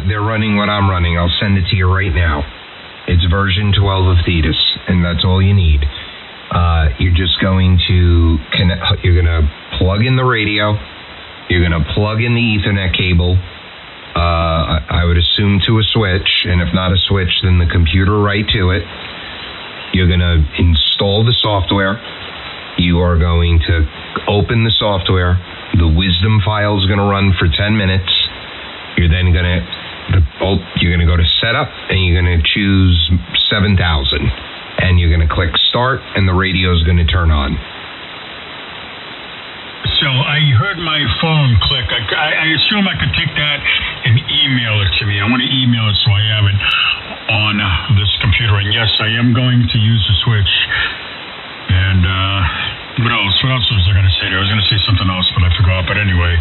they're running what I'm running. I'll send it to you right now. It's version 12 of Thetis, and that's all you need. You're just going to connect. You're going to plug in the radio. You're going to plug in the Ethernet cable. I would assume to a switch, and if not a switch, then the computer right to it. You're going to install the software. You are going to open the software. The Wisdom file is going to run for 10 minutes. You're then going to go to setup, and you're going to choose 7,000, and you're going to click start, and the radio is going to turn on. So I heard my phone click. I assume I could take that and email it to me. I want to email it so I have it on this computer. And yes, I am going to use the switch. And what else? What else was I going to say there? I was going to say something else, but I forgot. But anyway,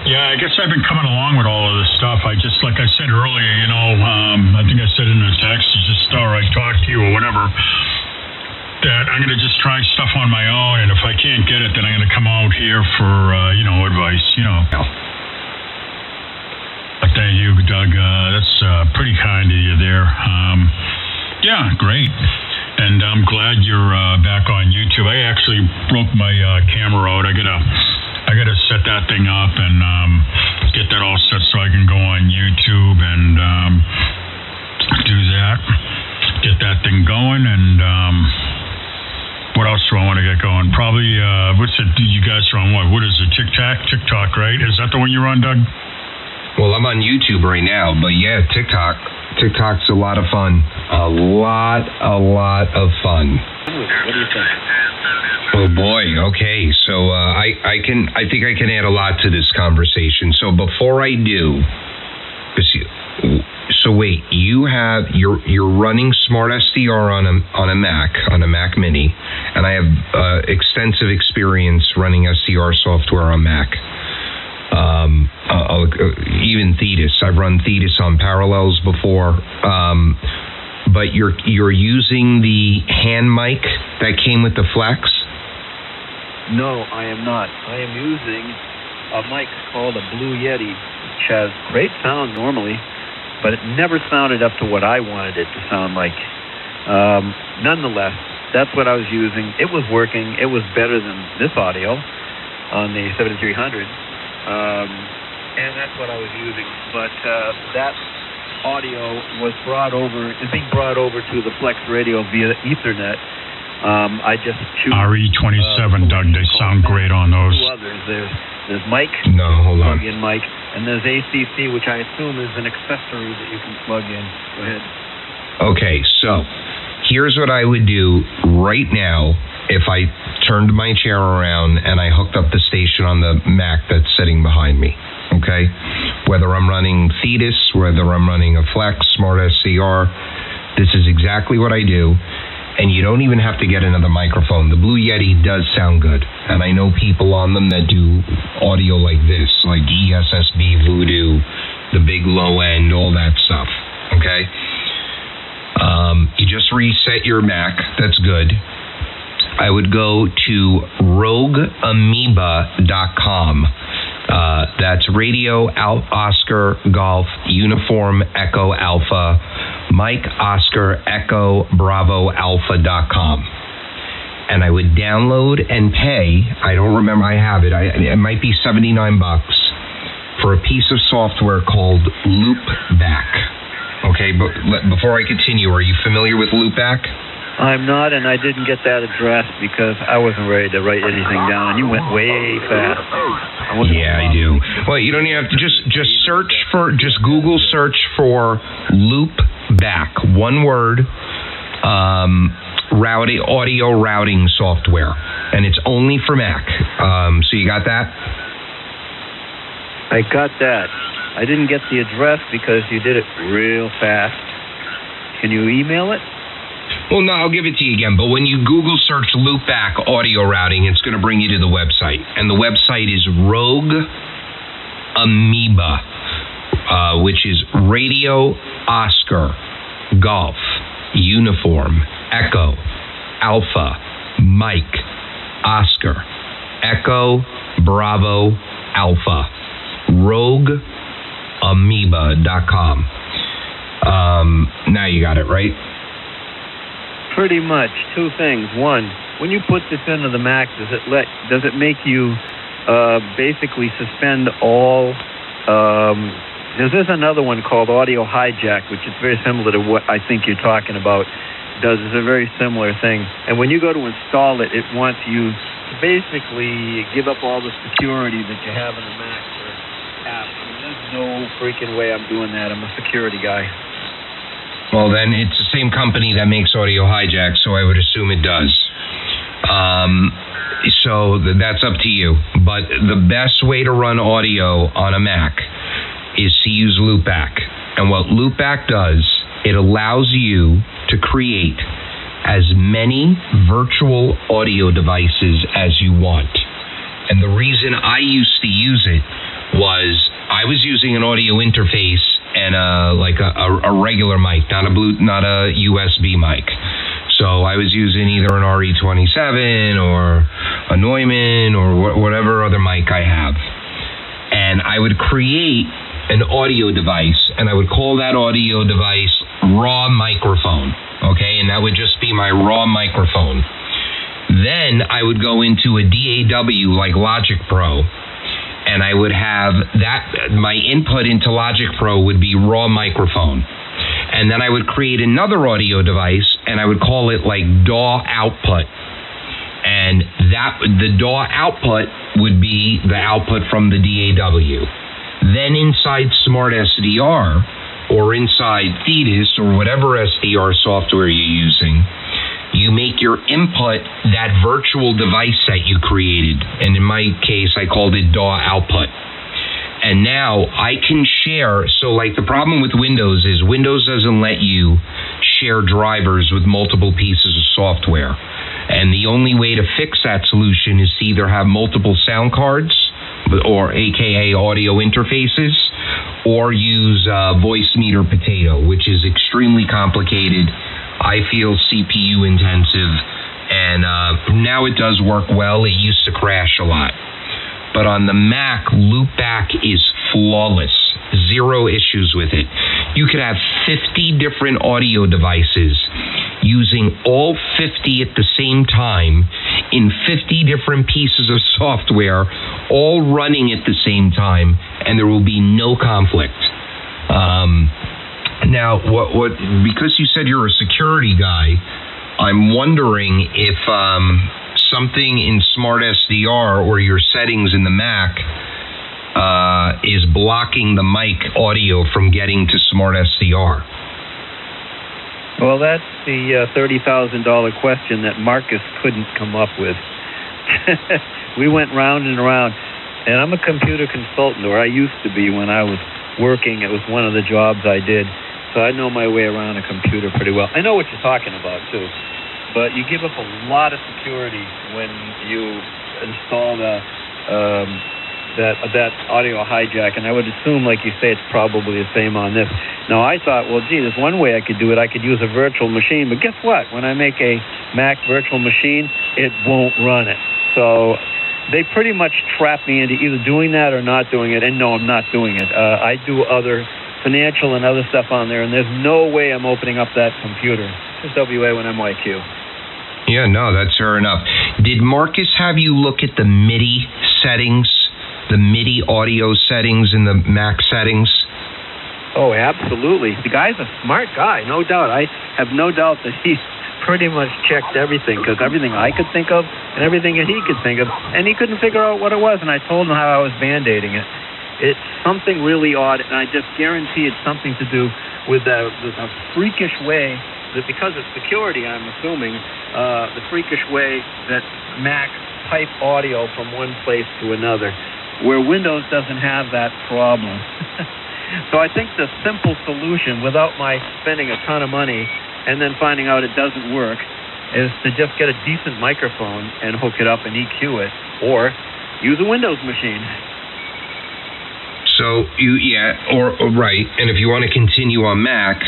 yeah, I guess I've been coming along with all of this stuff. I just, like I said earlier, I think I said in the text, or I talked to you or whatever, that I'm going to just try stuff on my own, and if I can't get it, then I'm going to come out here for, advice, Thank you, Doug. That's pretty kind of you there. Yeah, great. And I'm glad you're back on YouTube. I actually broke my camera out. I gotta set that thing up and get that all set so I can go on YouTube and do that. Get that thing going, and what else do I want to get going? Probably you guys are on what? What is it? TikTok, right? Is that the one you're on, Doug? Well, I'm on YouTube right now, but yeah, TikTok. TikTok's a lot of fun. A lot of fun. What do you think? Oh boy. Okay. So I think I can add a lot to this conversation. So before I do, so wait, you're running Smart SDR on a Mac Mini, and I have extensive experience running SDR software on Mac. Even Thetis. I've run Thetis on Parallels before. But you're using the hand mic that came with the Flex? No, I am not. I am using a mic called a Blue Yeti, which has great sound normally, but it never sounded up to what I wanted it to sound like. Nonetheless, that's what I was using. It was working. It was better than this audio on the 7300. And that's what I was using. But that audio is being brought over to the Flex Radio via Ethernet. I just choose RE27, Doug. They sound great on those. Two others. There's Mike. No, hold on. Plug in Mike, and there's ACC, which I assume is an accessory that you can plug in. Go ahead. Okay, so here's what I would do right now if I turned my chair around and I hooked up the station on the Mac that's sitting behind me. Okay, whether I'm running Thetis, whether I'm running a Flex, Smart SDR, this is exactly what I do. And you don't even have to get another microphone. The Blue Yeti does sound good. And I know people on them that do audio like this, like ESSB, Voodoo, the big low end, all that stuff. Okay? You just reset your Mac. That's good. I would go to rogueamoeba.com. That's Radio Oscar Golf Uniform Echo Alpha Mike Oscar Echo Bravo Alpha.com. And I would download and pay, I don't remember, I have it, it might be $79 for a piece of software called Loopback. Okay, but before I continue, are you familiar with Loopback? I'm not, and I didn't get that address because I wasn't ready to write anything down, and you went way fast. Yeah, I do. Well, you don't even have to just Google search for Loopback, one word, audio routing software, and it's only for Mac. So you got that? I got that. I didn't get the address because you did it real fast. Can you email it? Well, no, I'll give it to you again. But when you Google search Loopback audio routing, it's going to bring you to the website. And the website is Rogue Amoeba, which is Radio Oscar Golf Uniform Echo Alpha Mike Oscar Echo Bravo Alpha Rogue amoeba.com. Now you got it, right? Pretty much. Two things. One, when you put this into the Mac, does it make you basically suspend all? There's another one called Audio Hijack, which is very similar to what I think you're talking about. It's a very similar thing. And when you go to install it, it wants you to basically give up all the security that you have in the Mac for apps. I mean, there's no freaking way I'm doing that. I'm a security guy. Well, then it's the same company that makes Audio Hijack, so I would assume it does. So that's up to you. But the best way to run audio on a Mac is to use Loopback. And what Loopback does, it allows you to create as many virtual audio devices as you want. And the reason I used to use it was I was using an audio interface and a regular mic, not a USB mic. So I was using either an RE27 or a Neumann or whatever other mic I have. And I would create an audio device, and I would call that audio device raw microphone, okay? And that would just be my raw microphone. Then I would go into a DAW like Logic Pro, and I would have that, my input into Logic Pro would be raw microphone. And then I would create another audio device, and I would call it like DAW output. And the DAW output would be the output from the DAW. Then inside Smart SDR, or inside Thetis, or whatever SDR software you're using, you make your input that virtual device that you created. And in my case, I called it DAW output. And now I can share. So like the problem with Windows is Windows doesn't let you share drivers with multiple pieces of software. And the only way to fix that solution is to either have multiple sound cards, or AKA audio interfaces, or use Voicemeeter Potato, which is extremely complicated. I feel CPU intensive, and now it does work well. It used to crash a lot. But on the Mac, Loopback is flawless. Zero issues with it. You could have 50 different audio devices using all 50 at the same time in 50 different pieces of software, all running at the same time, and there will be no conflict. Now, because you said you're a security guy, I'm wondering if something in Smart SDR or your settings in the Mac is blocking the mic audio from getting to Smart SDR. Well, that's the $30,000 question that Marcus couldn't come up with. We went round and around, and I'm a computer consultant, or I used to be when I was working. It was one of the jobs I did, so I know my way around a computer pretty well. I know what you're talking about, too. But you give up a lot of security when you install that audio hijack, and I would assume, like you say, it's probably the same on this. Now, I thought, well, gee, there's one way I could do it. I could use a virtual machine, but guess what? When I make a Mac virtual machine, it won't run it. So they pretty much trap me into either doing that or not doing it, and no, I'm not doing it. I do other financial and other stuff on there, and there's no way I'm opening up that computer. It's WA1MYQ. Yeah, no, that's fair enough. Did Marcus have you look at the MIDI settings, the MIDI audio settings in the Mac settings? Oh, absolutely. The guy's a smart guy, no doubt. I have no doubt that he's pretty much checked everything, because everything I could think of and everything that he could think of, and he couldn't figure out what it was, and I told him how I was Band-Aiding it. It's something really odd, and I just guarantee it's something to do with a freakish way, that because of security, I'm assuming, the freakish way that Mac pipe audio from one place to another, where Windows doesn't have that problem. So I think the simple solution, without my spending a ton of money and then finding out it doesn't work, is to just get a decent microphone and hook it up and EQ it, or use a Windows machine. So right. And if you want to continue on Mac,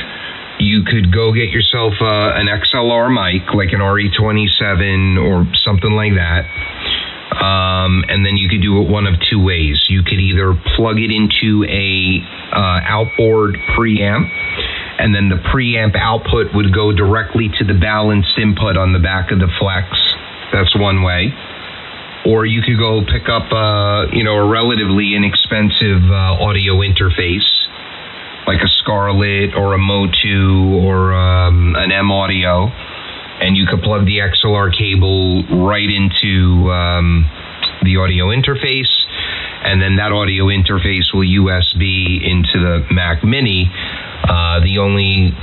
you could go get yourself an XLR mic, like an RE27 or something like that. And then you could do it one of two ways. You could either plug it into a outboard preamp, and then the preamp output would go directly to the balanced input on the back of the Flex. That's one way. Or you could go pick up, a relatively inexpensive audio interface, like a Scarlett or a Mo2 or an M Audio, and you could plug the XLR cable right into the audio interface, and then that audio interface will USB into the Mac Mini. The only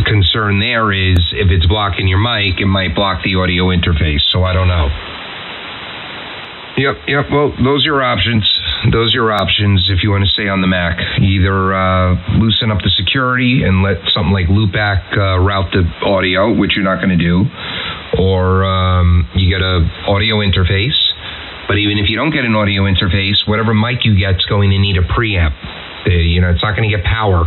concern there is if it's blocking your mic, it might block the audio interface, so I don't know. Yep. Well, those are your options. If you want to stay on the Mac. Either loosen up the security and let something like Loopback route the audio, which you're not going to do, or you get an audio interface. But even if you don't get an audio interface, whatever mic you get is going to need a preamp. It's not going to get power.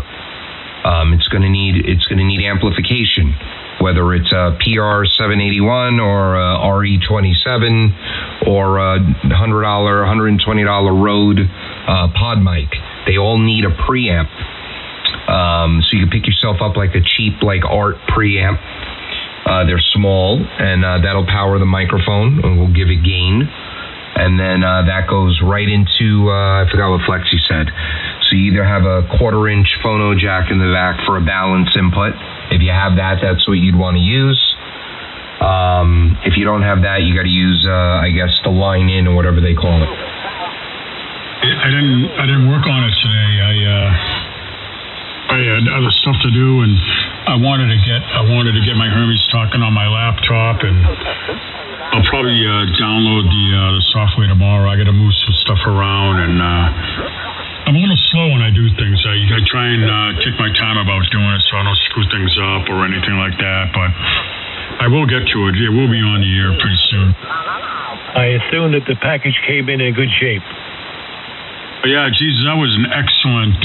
It's going to need amplification. Whether it's a PR781 or a RE27 or a $100, $120 Rode pod mic, they all need a preamp. So you can pick yourself up like a cheap Art preamp. They're small, and that'll power the microphone and will give it gain. And then that goes right into, I forgot what Flexi said. So you either have a 1/4-inch phono jack in the back for a balance input. If you have that, that's what you'd want to use. If you don't have that, you got to use, the line in or whatever they call it. I didn't work on it today. I had other stuff to do, and I wanted to get my Hermes talking on my laptop, and I'll probably download the software tomorrow. I got to move some stuff around, and I'm a little slow when I do things. I try and take my time about doing it so I don't screw things up or anything like that, but I will get to it. It will be on the air pretty soon. I assume that the package came in good shape. But yeah, Jesus, that was an excellent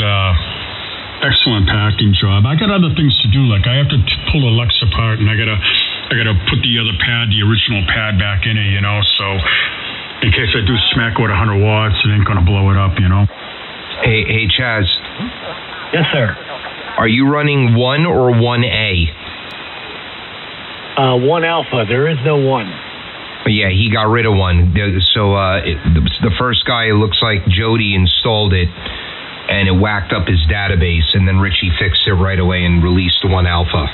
packing job. I got other things to do, like I have to pull the Lux apart, and I gotta put the other pad, the original pad, back in it, so in case I do smack with 100 watts, it ain't gonna blow it up, Hey, Chaz. Yes, sir. Are you running 1 or 1A? 1 alpha. There is no 1. Yeah, he got rid of 1. So the first guy, it looks like Jody installed it, and it whacked up his database, and then Richie fixed it right away and released 1 alpha.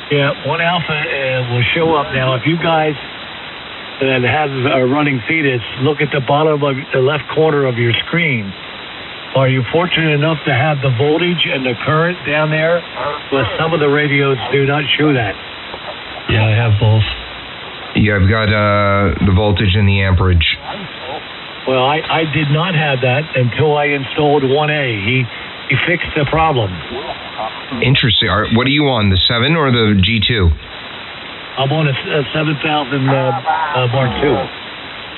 Yeah, 1 alpha will show up now. If you guys that have running Thetis, look at the bottom of the left corner of your screen. Are you fortunate enough to have the voltage and the current down there? Well, some of the radios do not show that. Yeah, I have both. Yeah, I've got the voltage and the amperage. Well, I did not have that until I installed 1A. He fixed the problem. Interesting. What are you on, the 7 or the G2? I'm on a 7000 Mark II.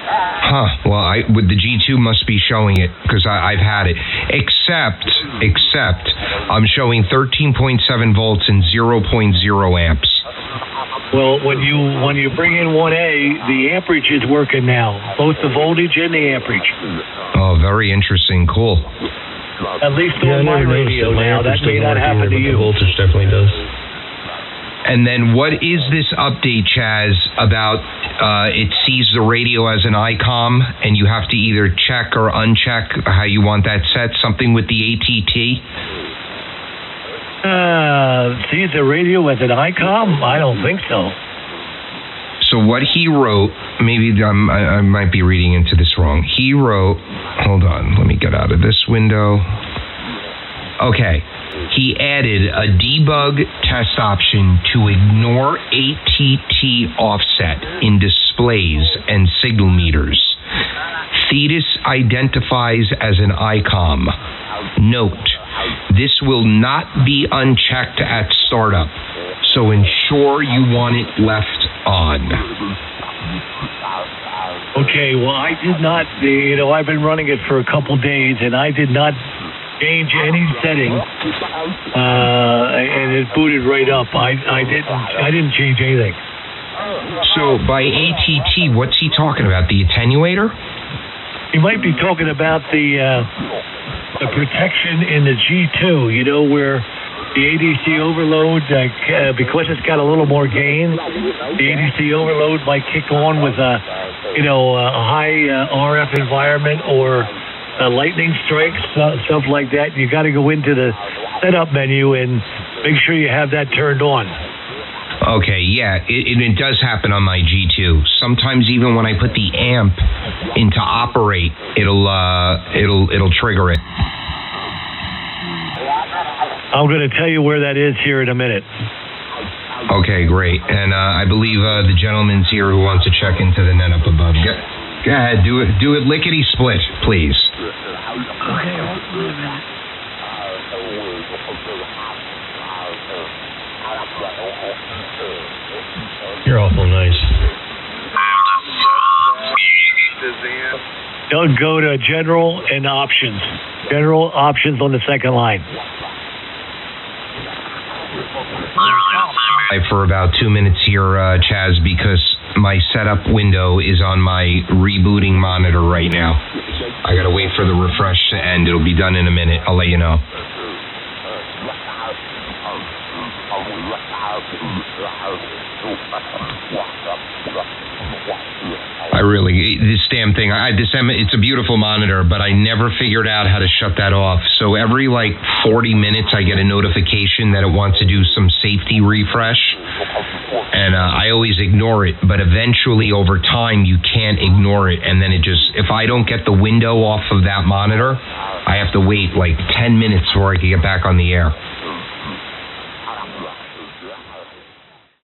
Huh. Well, with the G2 must be showing it because I've had it. Except I'm showing 13.7 volts and 0.0 amps. Well, when you bring in 1A, the amperage is working now, both the voltage and the amperage. Oh, very interesting. Cool. At least on my radio now. That may not happen to you. The voltage definitely does. And then what is this update, Chaz, about it sees the radio as an ICOM and you have to either check or uncheck how you want that set? Something with the ATT? Sees the radio as an ICOM? I don't think so. So what he wrote, maybe I might be reading into this wrong. He wrote, hold on, let me get out of this window. Okay. He added a debug test option to ignore ATT offset in displays and signal meters. Thetis identifies as an ICOM. Note, this will not be unchecked at startup, so ensure you want it left on. Okay, well, I did not, I've been running it for a couple days, and I did not change any setting, and it booted right up. I didn't change anything. So by ATT, what's he talking about? The attenuator? He might be talking about the the protection in the G2, you know, where the ADC overload, because it's got a little more gain, the ADC overload might kick on with a high RF environment or lightning strikes, stuff like that. You got to go into the setup menu and make sure you have that turned on. Okay, yeah, it does happen on my G2. Sometimes even when I put the amp into operate, it'll trigger it. I'm going to tell you where that is here in a minute. Okay, great. And I believe the gentleman's here who wants to check into the net up above. Go ahead, do it lickety split, please. You're awful nice. Don't go to general and options. General options on the second line. For about 2 minutes here, Chaz, because my setup window is on my rebooting monitor right now. I gotta wait for the refresh to end. It'll be done in a minute. I'll let you know. This damn thing, it's a beautiful monitor, but I never figured out how to shut that off. So every 40 minutes I get a notification that it wants to do some safety refresh, and I always ignore it, but eventually over time you can't ignore it, and then if I don't get the window off of that monitor, I have to wait 10 minutes before I can get back on the air.